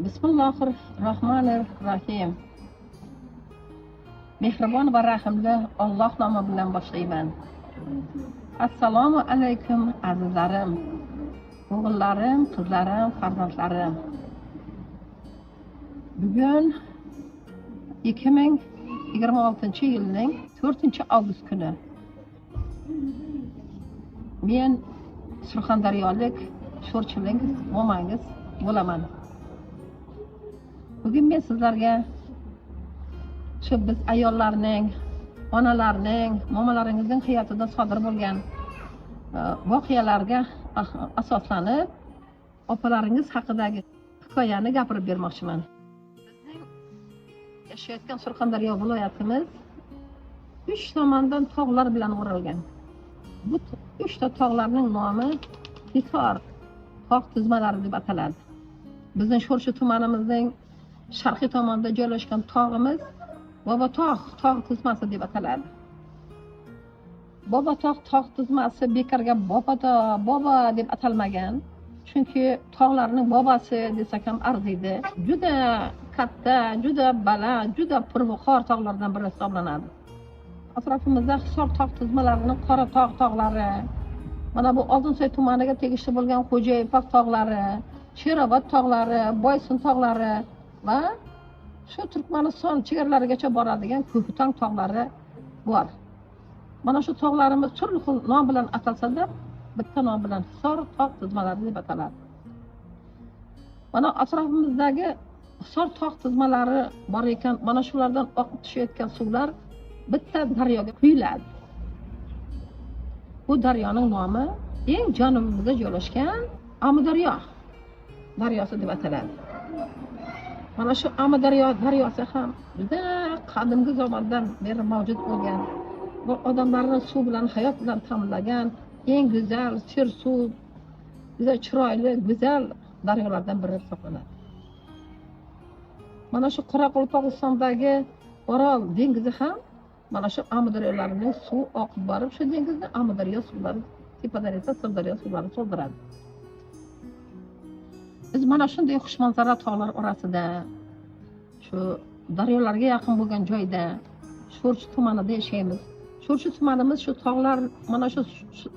Bismillahirrohmanirrohim. Mehribon va rahimli Alloh nomi bilan boshlayman. Assalomu alaykum azizlarim, o'g'illarim, qizlarim, farzandlarim. Bugun 2026-yilning 4-avgust kuni. Men Surxondaryolik sho'rchilingiz, momangiz bo'laman. Bugun men sizlarga shu biz ayollarning, onalarning, momalaringizning hayotida sodir bo'lgan voqealarga asoslanib, opalaringiz haqidagi hikoyani gapirib bermoqchiman. Bizning yashayotgan Surxondaryo viloyatimiz 3 tomondan tog'lar bilan o'ralgan. Bu 3 ta tog'larning nomi Bekor tog' tizmalari deb ataladi. Bizning Sho'rchi tumanimizning sharqiy tomonda joylashgan tog'imiz Bobotog' tog' tizmasi deb ataladi. Bobotog' tog' tizmasi bekorga bobo deb atalmagan, chunki tog'larning bobosi desak ham arziydi. Juda katta, juda baland, juda purviqor tog'lardan biri hisoblanadi. Atrofimizda Hisor tog' tizmalarining Qora tog' tog'lari, mana bu Oltinsoy tumaniga tegishli bo'lgan Xo'jayipak tog'lari, Sherobod tog'lari, Boysun tog'lari va shu Turkmaniston chegaralarigacha boradigan Ko'ktang tog'lari bor. Mana shu tog'larimiz turli xil nom bilan atalsa-da, bitta nom bilan Hisor tog' tizmalari deb ataladi. Mana atrofimizdagi Hisor tog' tizmalari bor ekan, mana shulardan oqib tushayotgan suvlar bitta daryoga quyiladi. Bu daryoning nomi eng janubimizda joylashgan Amudaryo daryosi deb ataladi. Mana shu Amudaryo daryosi ham juda qadimgi zamondan beri mavjud bo'lgan, bu odamlarni suv bilan, hayot bilan ta'minlagan eng go'zal, suv, juda chiroyli, go'zal daryolardan biri hisoblanadi. Mana shu Qoraqalpog'istondagi Orol dengizi ham mana shu Amudaryolarining suv oqib borib, shu dengizni Amudaryo suvlari, tepadan esa Sirdaryo suvlari to'ldiradi. Biz mana shunday xushmanzara tog'lar orasida, shu daryolarga yaqin bo'lgan joyda, Sho'rchi tumanida yashaymiz. Sho'rchi tumanimiz shu tog'lar, mana shu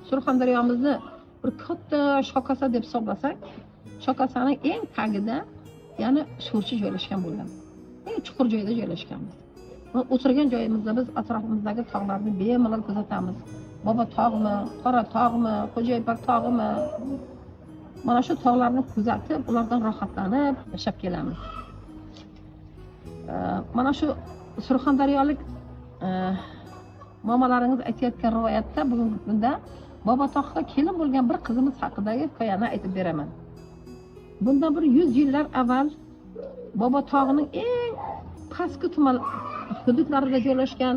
Surxondaryomizni bir katta shokasa deb hisoblasak, shokasaning eng tagida, ya'ni Sho'rchi joylashgan bo'lgan. Eng chuqur joyda joylashganmiz. O'tirgan joyimizda biz atrofimizdagi tog'larni bemalol kuzatamiz. Bobotog'mi, Qora tog'mi, Xo'jayipak tog'mi? Mana shu tog'larni kuzatib, ulardan rohatlanib yashab kelamiz. Mana shu Surxondaryolik momalaringiz aytayotgan rivoyatda bugungi kunda Bobotog'ga kelin bo'lgan bir qizimiz haqidagi hikoyani aytib beraman. Bundan bir 100 yillar avval Bobotog'ning eng pastki tuman hududlarida joylashgan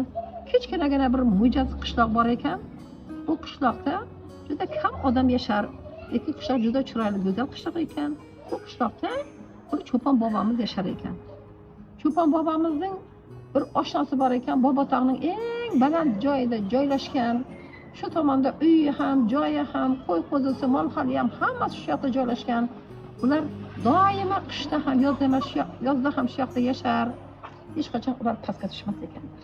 kichkinagina bir mo'jaz qishloq bor ekan. Bu qishloqda juda kam odam yashar. Lekin qishloq juda chiroyli, go'zal qishloq ekan. Bu qishloqda bir cho'pon bobomiz yashar ekan. Cho'pon bobomizning bir oshnasi bor ekan, Bobotog'ning eng baland joyida joylashgan. Shu tomonda uyi ham, joyi ham, qo'y qo'zisi, mol-xoli ham hammasi shu yoqda joylashgan. Ular doimo qishda ham, yozda ham shu yoqda yashar. Hech qachon ular pastga tushmas ekanlar.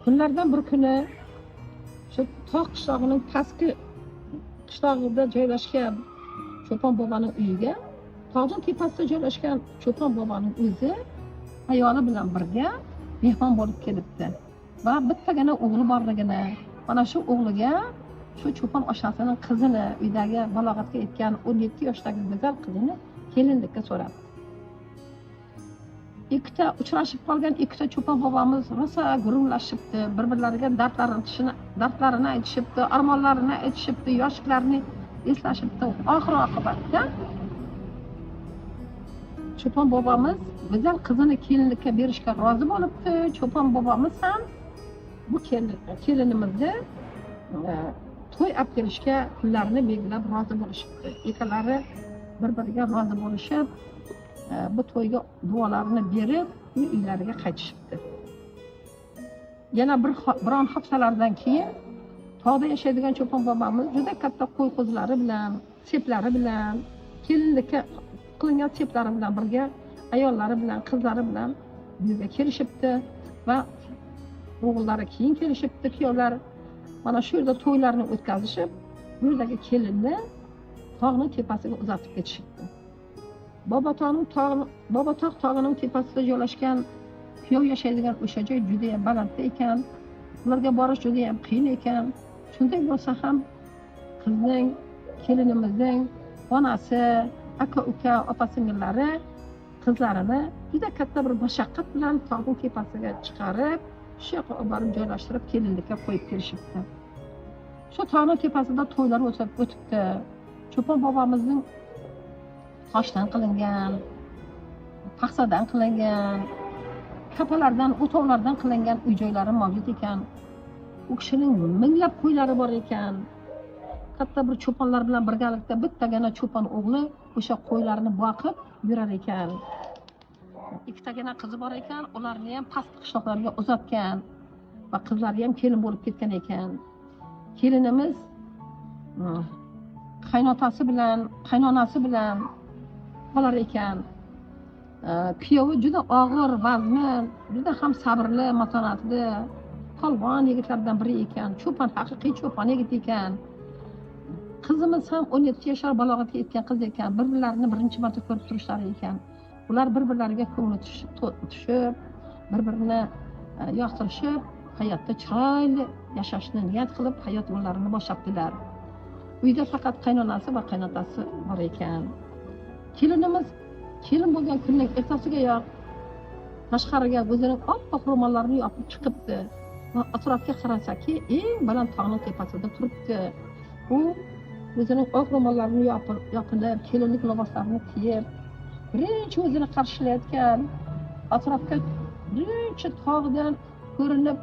Kunlardan bir kuni shu tog' qishlog'ining pastki qishlog'ida joylashgan cho'pon boboning uyiga, tog'ning tepasida joylashgan cho'pon boboning o'zi ayoli bilan birga mehmon bo'lib kelibdi. Va bittagina o'g'li borligini, mana shu o'g'liga shu cho'pon oshnasining qizini, uydagi balog'atga yetgan 17 yoshdagi go'zal qizini kelinlikka so'radi. Ikkita uchrashib qolgan ikkita cho'pon bobomiz rosa gurunglashibdi, bir-birlariga dardlarini aytishibdi, armonlarini aytishibdi, yoshliklarini eslashibdi. Oxir-oqibatda cho'pon bobomiz go'zal qizini kelinlikka berishga rozi bo'libdi. Cho'pon bobomiz ham bu kelinimizni to'y olib kelishga kunlarini belgilab rozi bo'lishibdi. Ikkalari bir-biriga rozi bo'lishib, bu to'yga duolarini berib, uylariga qaytishibdi. Yana biron haftalardan keyin tog'da yashaydigan cho'pon bobomiz juda katta qo'y qo'zilari bilan, seplari bilan kelinlikka qilingan seplari bilan birga ayollari bilan, qizlari bilan bu yerga kelishibdi va o'g'illari keyin kelishibdi, kuyovlar. Mana shu yerda to'ylarni o'tkazishib, bu yerdagi kelinni tog'ning tepasiga uzatib ketishibdi. Bobotog' tog'ining tepasida joylashgan kuyov yashaydigan o'sha joy juda ham balandda ekan. Ularga borish juda ham qiyin ekan. Shunday bo'lsa ham qizning, kelinimizning onasi, aka-uka, opa-singillari qizlarini juda katta bir mashaqqat bilan tog'ning tepasiga chiqarib, shu yoqqa olib borib joylashtirib, kelinlikka qo'yib kelishibdi. Shu tog'ning tepasida to'ylar o'tibdi. Cho'pon bobomizning toshdan qilingan, paxsadan qilingan, kapalardan, o'tovlardan qilingan uy-joylari mavjud ekan. U kishining minglab qo'ylari bor ekan. Katta bir cho'ponlar bilan birgalikda bittagina cho'pon o'g'li o'sha qo'ylarni boqib yurar ekan. Ikkitagina qizi bor ekan, ularni ham pastki qishloqlarga uzatgan va qizlari ham kelin bo'lib ketgan ekan. Kelinimiz qaynotasi bilan, qaynonasi bilan qolar ekan. Kuyovi juda og'ir, vazmin, juda ham sabrli, matonatli, polvon yigitlardan biri ekan. Cho'pon, haqiqiy cho'pon yigit ekan. Qizimiz ham 17 yoshlar balog'atga yetgan qiz ekan. Bir-birlarini birinchi marta ko'rib turishlari ekan. Ular bir-birlariga ko'ngli tushib, bir-birini yoqtirishib, hayotda chiroyli yashashni niyat qilib, hayot yo'llarini boshlabdilar. Uyda faqat qaynonasi va qaynotasi bor ekan. Kelinimiz kelin bo'lgan kunning ertasigayoq tashqariga o'zining oppoq ro'mollarini yopib chiqibdi va atrofga qarasaki, eng baland tog'ning tepasida turibdi. U o'zining oq ro'mollarini yopinib, kelinlik liboslarini kiyib, birinchi o'zini qarshilayotgan, atrofga birinchi tog'dan ko'rinib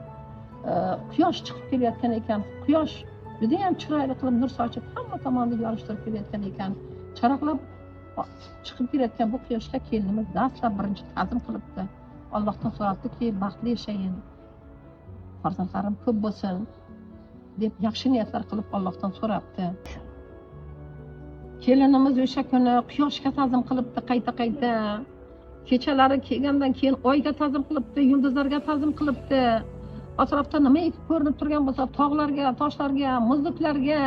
quyosh chiqib kelayotgan ekan. Quyosh juda ham chiroyli qilib nur sochib, hamma tomonni yorishtirib kelayotgan ekan. Charaqlab chiqib kelayotgan bu quyoshga kelinimiz dastlab birinchi ta'zim qilibdi. Allohdan so'rabdiki, baxtli yashaying, farzandlarim ko'p bo'lsin deb yaxshi niyatlar qilib Allohdan so'rabdi. Kelinimiz o'sha kuni quyoshga ta'zim qilibdi, qayta-qayta. Kechalari kelgandan keyin oyga ta'zim qilibdi, yulduzlarga ta'zim qilibdi. Atrofda nimaiki ko'rinib turgan bo'lsa, tog'larga, toshlarga, muzliklarga,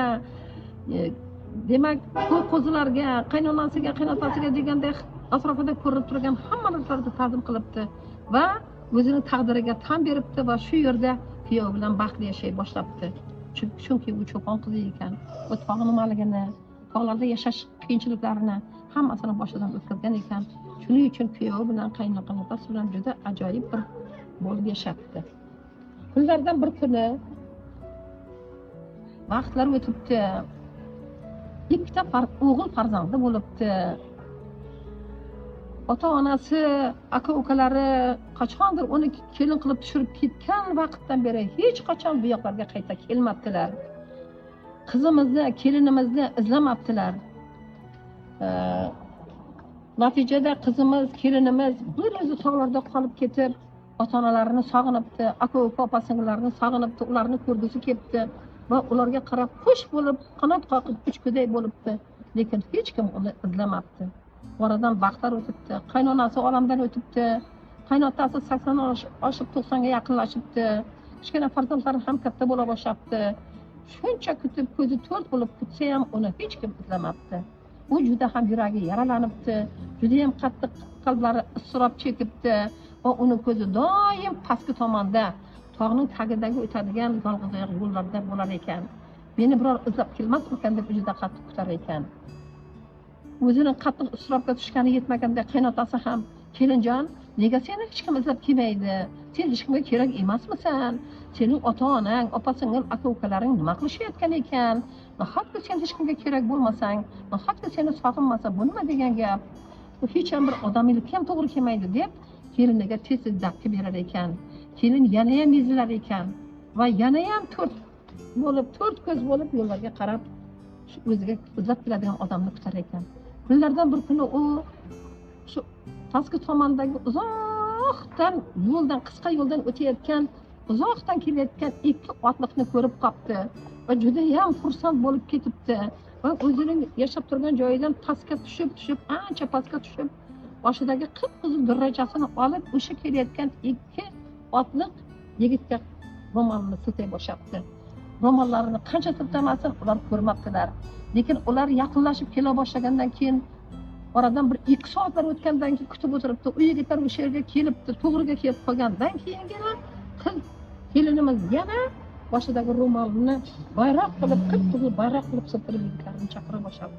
demak, qo'zilarga, qaynonasiga, qaynotasiga deganda atrofida ko'rinib turgan hamma narsalarga ta'zim qilibdi va o'zining taqdiriga tan beribdi va shu yerda kuyov bilan baxtli yashay boshlabdi. Chunki u cho'pon qizi ekan. Bu tog' nimaligini, tog'larda yashash qiyinchiliklarini hammasini boshidan o'tkazgan ekan. Shuning uchun kuyov bilan qaynotasi bilan juda ajoyib bir bo'lib yashapti. Kunlardan bir kuni vaqtlar o'tibdi. Ikkita o'g'il farzandi bo'libdi. Ota-onasi, aka-ukalari qachondir uni kelin qilib tushirib ketgan vaqtdan beri hech qachon bu yoqlarga qayta kelmabdilar. Qizimizni, kelinimizni izlamabdilar. Natijada qizimiz, kelinimiz bir o'zi tog'larda qolib ketib, ota-onalarini sog'inibdi, aka-uka, opa-singillarini sog'inibdi, ularni ko'rgisi kelibdi va ularga qarab xush bo'lib, qanot qoqib uchkuday bo'libdi, lekin hech kim uni izlamabdi. Oradan vaqtlar o'tibdi, qaynonasi olamdan o'tibdi, qaynotasi 80 oshib 90 ga yaqinlashibdi, kichkina farzandlari ham katta bo'la boshlabdi. Shuncha kutib, ko'zi to'rt bo'lib kutsa ham uni hech kim izlamabdi. U juda ham yuragi yaralanibdi, juda ham qattiq qalblari iztirob chekibdi va uni ko'zi doim pastki tomonda, tog'ning tagidagi o'tadigan yolg'iz oyoq yo'llarda bo'lar ekan. Meni biror izlab kelmasmikan deb juda qattiq kutar ekan. O'zining qattiq iztirobga tushgani yetmaganda qaynotasi ham, "Kelinjon, nega seni hech kim izlab kelmaydi? Sen hech kimga kerak emasmisan? Sening ota-onang, opa-singil, aka-ukalaring nima qilishayotgan ekan? Nahotki sen hech kimga kerak bo'lmasang, nahotki seni sog'inmasa, bu nima degan gap? Bu hech ham bir odamiylikka ham to'g'ri kelmaydi" deb keliniga tez-tez dakki berar ekan. Kelin yana ham ezilar ekan va yana ham to'rt ko'z bo'lib yo'llarga qarab o'ziga izlab keladigan odamni kutar ekan. Kunlardan bir kuni u shu pastki tomondagi uzoqdan yo'ldan, qisqa yo'ldan o'tayotgan, uzoqdan kelayotgan ikki otliqni ko'rib qopti va juda ham xursand bo'lib ketibdi. va o'zining yashab turgan joyidan pastga tushib ancha pastga tushib boshidagi qip-qizil durrachasini olib o'sha kelayotgan ikki otliq yigitga ro'molini siltay boshlabdi. Ro'mollarini qancha siltamasin ular ko'rmabdilar. Lekin ular yaqinlashib kela boshlagandan keyin oradan bir 2 soatlar o'tgandan keyin kutib o'tiribdi. U yigitlar o'sha yerga kelibdi, to'g'riga kelib qolgandan keyingina kelinimiz yana boshidagi ro'molini bayroq qilib, qip-qizil bayroq qilib siltirib yigitlarni chaqira boshladi.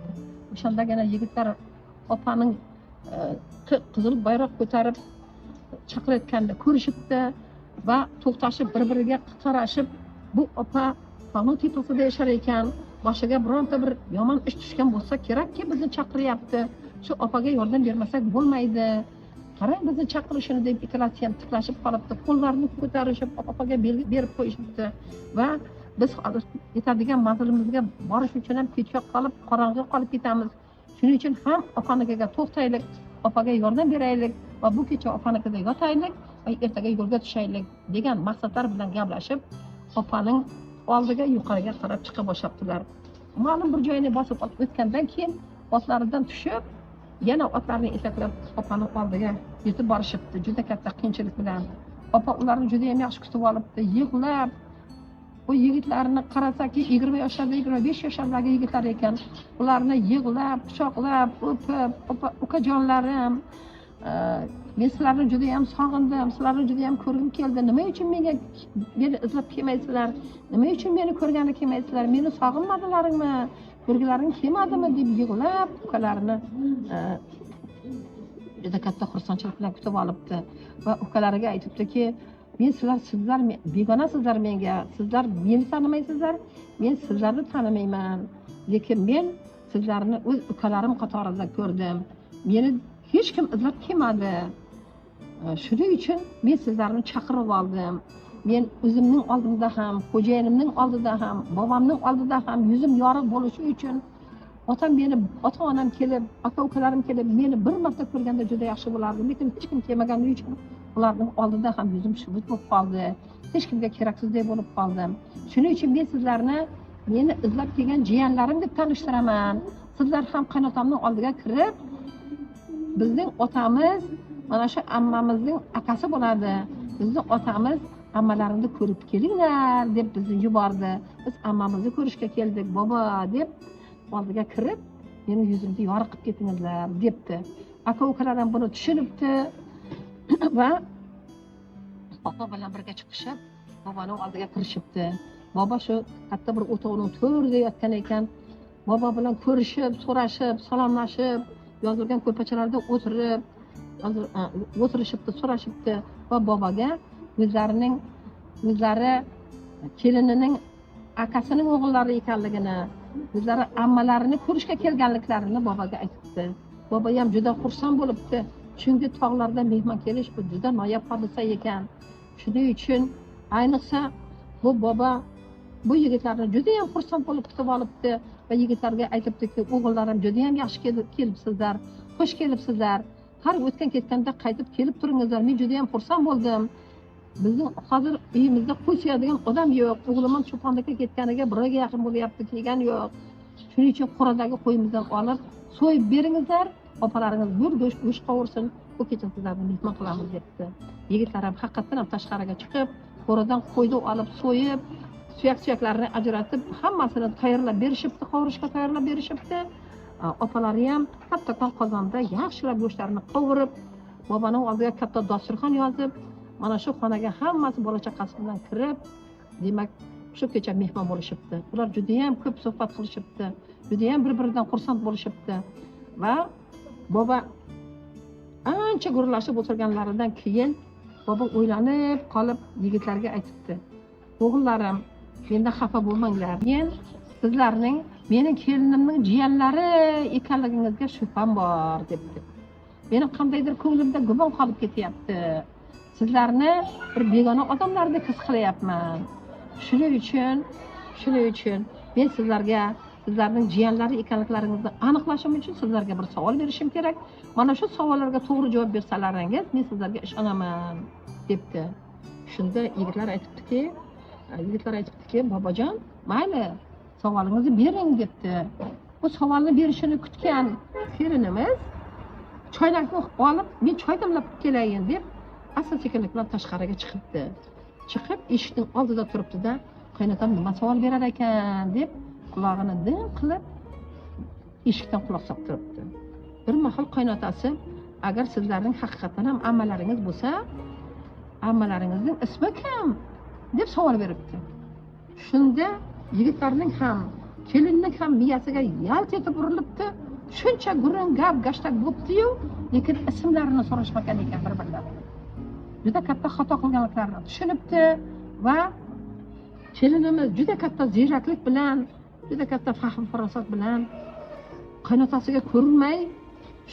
O'shandagina yigitlar opaning qizil bayroq ko'tarib chaqirayotganda ko'rishibdi va to'xtashib bir-biriga qarashib, bu opa tog'ning tepasida yashar ekan, boshiga bironta bir yomon ish tushgan bo'lsa kerakki bizni chaqiryapti. Shu opaga yordam bermasak bo'lmaydi. Qarang bizni chaqirishini deb ikkalasi ham tiklashib qolibdi. Qo'llarini ko'tarishib opaga berib qo'yishibdi va biz hozir yetadigan manzilimizga borish uchun ham kechga qolib, qorong'i qolib ketamiz. Shuning uchun ham opanikiga to'xtaylik, opaga yordam beraylik va bu kecha opanikida yotaylik va ertaga yo'lga tushaylik degan maqsadlar bilan gaplashib, opaning oldiga yuqoriga qarab chiqa boshlabdilar. Ma'lum bir joyini bosib o'tgandan keyin otlaridan tushib, yana otlarni etaklab opaning oldiga yetib borishibdi, juda katta qiyinchilik bilan. Opa ularni juda ham yaxshi kutib olibdi, yig'lab. Bu yigitlarni qarasaki 20 yoshlarda, 25 yoshlardagi yigitlar ekan. Ularni yig'lab, quchoqlab, o'pib, ukajonlarim, men sizlarni juda ham sog'indim, sizlarni juda ham ko'rgim keldi. Nima uchun meni izlab kelmaysizlar? Nima uchun meni ko'rgani kelmaysizlar? Meni sog'inmadilaringmi? Ko'rgilaring kelmadimi deb yig'lab, ukalarini juda katta xursandchilik bilan kutib olibdi va ukalariga aytibdiki, sizlar begonasizlar menga, sizlar meni tanimaysizlar, men sizlarni tanimayman, lekin men sizlarni o'z ukalarim qatorida ko'rdim. Meni hech kim izlab kelmadi. Shuning uchun men sizlarni chaqirib oldim. Men o'zimning oldimda ham, xo'jayinimning oldida ham, bobomning oldida ham yuzim yorug' bo'lishi uchun ota-onam kelib, aka-ukalarim kelib meni bir marta ko'rganda juda yaxshi bo'lardi, lekin hech kim kelmagani uchun ularning oldida ham yuzim shubut bo'lib qoldi. Hech kimga keraksizdek bo'lib qoldim. Shuning uchun men sizlarni meni izlab kelgan jiyanlarim deb tanishtiraman. Sizlar ham qaynotamning oldiga kirib, bizning otamiz mana shu ammamizning akasi bo'ladi. Bizning otamiz ammalarimni ko'rib kelinglar deb bizni yubordi. Biz ammamizni ko'rishga keldik, bobo deb oldiga kirib, meni yuzimni yorug' qilib ketingizlar debdi. Aka-ukalar ham buni tushunibdi va opa bilan birga chiqishib, boboning oldiga kirishibdi. Bobo shu katta bir o'tovning to'rida yotgan ekan. Bobo bilan ko'rishib, so'rashib, salomlashib, yozilgan ko'rpachalarda o'tirishibdi, so'rashibdi va boboga o'zlari kelinining akasining o'g'illari ekanligini, o'zlari ammalarini ko'rishga kelganliklarini boboga aytibdi. Bobo ham juda xursand bo'libdi. Chunki tog'larda mehmon kelish bu juda noyob hodisa ekan. Shuning uchun ayniqsa bu bobo bu yigitlarni juda ham xursand bo'lib kutib olibdi va yigitlarga aytibdiki, o'g'illarim juda ham yaxshi kelibsizlar, xush kelibsizlar. Har o'tgan ketganda qaytib kelib turingizlar. Men juda ham xursand bo'ldim. Bizning hozir uyimizda qo'y so'yadigan odam yo'q. O'g'lim ham cho'ponlikka ketganiga bir oyga yaqin bo'lyapti, kelgan yo'q. Shuning uchun qoradagi qo'yimizdan olib so'yib beringizlar, opalaringiz bir go'sht qovursin, bu kecha sizlarni mehmon qilamiz debdi. Yigitlar ham haqiqatan ham tashqariga chiqib, qoradan qo'yni olib so'yib, suyak-suyaklarini ajratib, hammasini tayyorlab berishibdi, qovurishga tayyorlab berishibdi. Opalari ham kattakon qozonda yaxshilab go'shtlarni qovurib, boboning oldiga katta dasturxon yozib, mana shu xonaga hammasi bola chaqasi bilan kirib, demak, shu kecha mehmon bo'lishibdi. Ular juda ham ko'p suhbat qilishibdi, juda ham bir-biridan xursand bo'lishibdi va bobo ancha gurlashib o'tirganlaridan keyin bobo o'ylanib qolib yigitlarga aytibdi: "O'g'illarim, mendan xafa bo'lmanglar. Men sizlarning mening kelinimning jiyanlari ekanligingizga shubham bor" debdi. Mening qandaydir ko'nglimda gumon qolib ketyapti. Sizlarni bir begona odamlardek his qilyapman. Shuning uchun men sizlarning jiyanlari ekanliklaringizni aniqlashim uchun sizlarga bir savol berishim kerak. Mana shu savollarga to'g'ri javob bersalaringiz, men sizlarga ishonaman debdi. Shunda yigitlar aytibdiki, "Bobojon, mayli, savolingizni bering" debdi. bu savolni berishini kutgan kelinimiz choynakni olib men choy damlab kelayin deb asta sekinlik bilan tashqariga chiqibdi. Chiqib eshikning oldida turibdi-da, qaynotam nima savol berar ekan deb qulog'ini dim qilib eshikdan quloq solib turibdi. Bir mahal qaynotasi agar sizlarning haqiqatan ham ammalaringiz bo'lsa, ammalaringizning ismi kim deb savol beribdi. Shunda yigitlarning ham, kelinning ham miyasiga yalt etib urilibdi. Shuncha gurung gap gashtak bo'pti-yu, lekin ismlarini so'rashmagan ekan bir-birlaridan. Juda katta xato qilganliklarini tushunibdi va kelinimiz juda katta ziyraklik bilan, juda katta fahm farosat bilan qaynotasiga ko'rinmay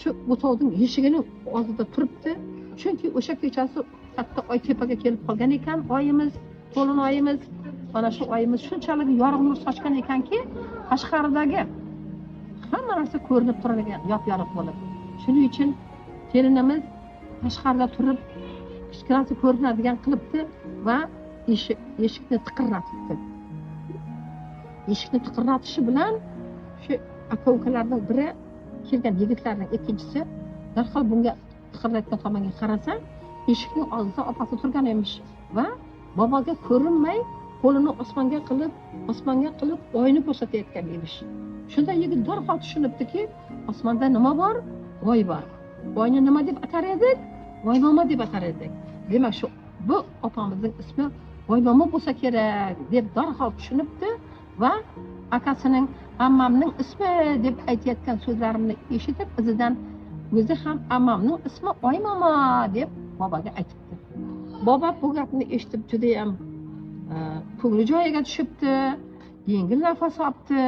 shu o'tovning eshigining oldida turibdi. Chunki o'sha kechasi katta oy tepaga kelib qolgan ekan, oyimiz, to'lin oyimiz. Mana shu oyimiz shunchalik yorug' nur sochgan ekanki, tashqaridagi hamma narsa ko'rinib turar ekan, yop-yorug' bo'lib. Shuning uchun kelinimiz tashqarida turib, kichkinasi ko'rinadigan qilibdi va eshikni tiqirlatibdi. Eshikni tiqirlatishi bilan shu aka-ukalarning biri kelgan yigitlarning ikkinchisi darhol bunga tiqirlatgan tomonga qarasa, eshikning oldida opasi turgan emish va boboga ko'rinmay qo'lini osmonga qilib oyni ko'rsatayotgan emish. Shunda yigit darhol tushunibdiki, osmonda nima bor? Oy bor. Oyni nima deb atar edik? Oymoma deb atar edik. Demak, shu bu opamizning ismi Oymoma bo'lsa kerak deb darhol tushunibdi va akasining ammamning ismi deb aytayotgan so'zlarimni eshitib, izidan o'zi ham ammamning ismi Oymoma deb boboga aytibdi. Bobo bu gapni eshitib juda ham ko'ngli joyiga tushibdi, yengil nafas olibdi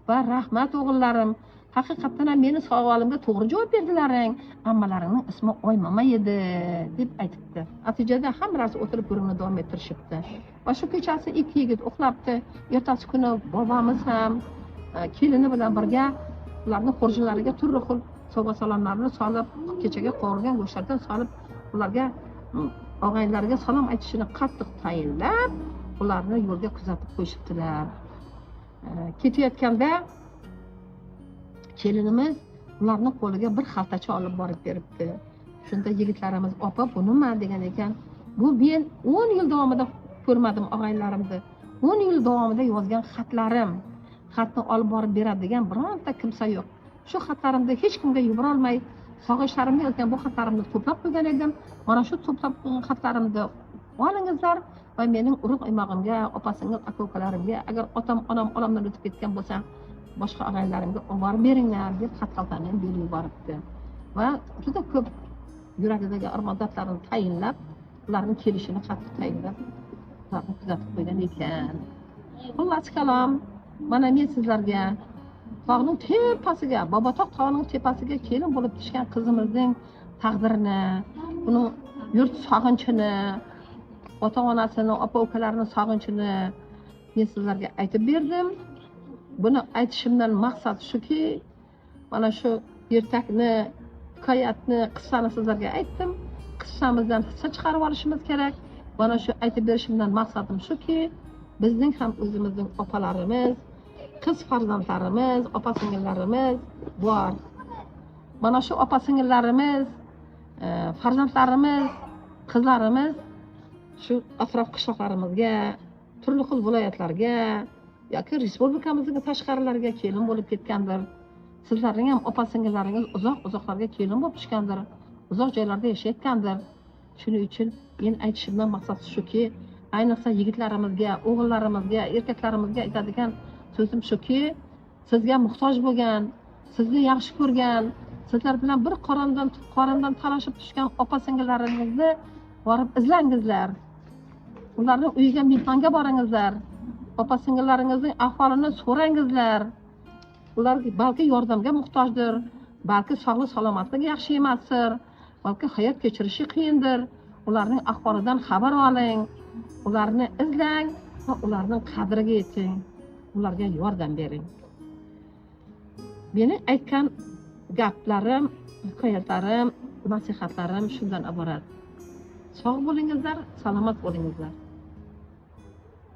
va rahmat o'g'illarim, haqiqatan ham meni savolimga to'g'ri javob berdilaring. Ammalaringning ismi Oymoma edi deb aytibdi. Natijada hammalari o'tirib gurungni davom ettirishibdi. Va shu kechasi ikki yigit uxlabdi. Ertasi kuni bobomiz ham kelini bilan birga ularning xurjinlariga turli xil sovg'a salomlarni solib, kechaga qovurilgan go'shtlardan solib, ularga og'aynilariga salom aytishini qattiq tayinlab, ularni yo'lga kuzatib qo'yishibdilar. Ketayotganda kelinimiz ularning qo'liga bir xaltacha olib borib beribdi. Shunda yigitlarimiz, "Opa, bu nima?" degan ekan. "Bu men 10 yil davomida ko'rmadim og'aylarimni. 10 yil davomida yozgan xatlarim. Xatni olib borib beradigan bironta kimsa yo'q. Shu xatlarimni hech kimga yubora olmay, sog'ishlarimni yozgan bu xatlarimni to'plab qo'ygan edim. Mana shu to'plab qo'ygan xatlarimni olingizlar va mening urug' imog'imga, opa-singil aka-ukalarimga, agar otam, onam olamdan o'tib ketgan bo'lsa, boshqa og'aylarimga olib borib beringlar" deb xat-xaltani berib yuboribdi. Va juda ko'p yuragidagi armondatlarini tayinlab, ularning kelishini qattiq tayinlab, ularni kuzatib qo'ygan ekan. Xullas kalom, mana men sizlarga tog'ning tepasiga, Bobotog' tog'ining tepasiga kelin bo'lib tushgan qizimizning taqdirini, uning yurt sog'inchini, ota-onasini, opa-ukalarini sog'inchini men sizlarga aytib berdim. Buni aytishimdan maqsad shuki, mana shu ertakni, hikoyatni, qissani sizlarga aytdim. Qissamizdan hissa chiqarib olishimiz kerak. Mana shu aytib berishimdan maqsadim shuki, bizning ham o'zimizning opalarimiz, qiz farzandlarimiz, opa-singillarimiz bor. Mana shu opa-singillarimiz, farzandlarimiz, qizlarimiz shu atrof qishloqlarimizga, turli xil viloyatlarga yoki respublikamizning tashqarilariga kelin bo'lib ketgandir. Sizlarning ham opa-singillaringiz uzoq-uzoqlarga kelin bo'lib tushgandir, uzoq joylarda yashayotgandir. Shuning uchun men aytishimdan maqsad shuki, ayniqsa yigitlarimizga, o'g'illarimizga, erkaklarimizga aytadigan so'zim shuki, sizga muhtoj bo'lgan, sizni yaxshi ko'rgan, sizlar bilan bir qorindan talashib tushgan opa-singillaringizni borib izlangizlar. Ularning uyiga mehmonga boringizlar. Opa-singillaringizning ahvolini so'rangizlar. Ular balki yordamga muhtojdir, balki sog'lik salomatligi yaxshi emasdir, balki hayot kechirishi qiyindir. Ularning ahvolidan xabar oling, ularni izlang va ularning qadriga yeting. Ularga yordam bering. Meni aytgan gaplarim, hikoyatlarim, nasihatlarim shundan iborat. Sog' bo'lingizlar, salomat bo'lingizlar.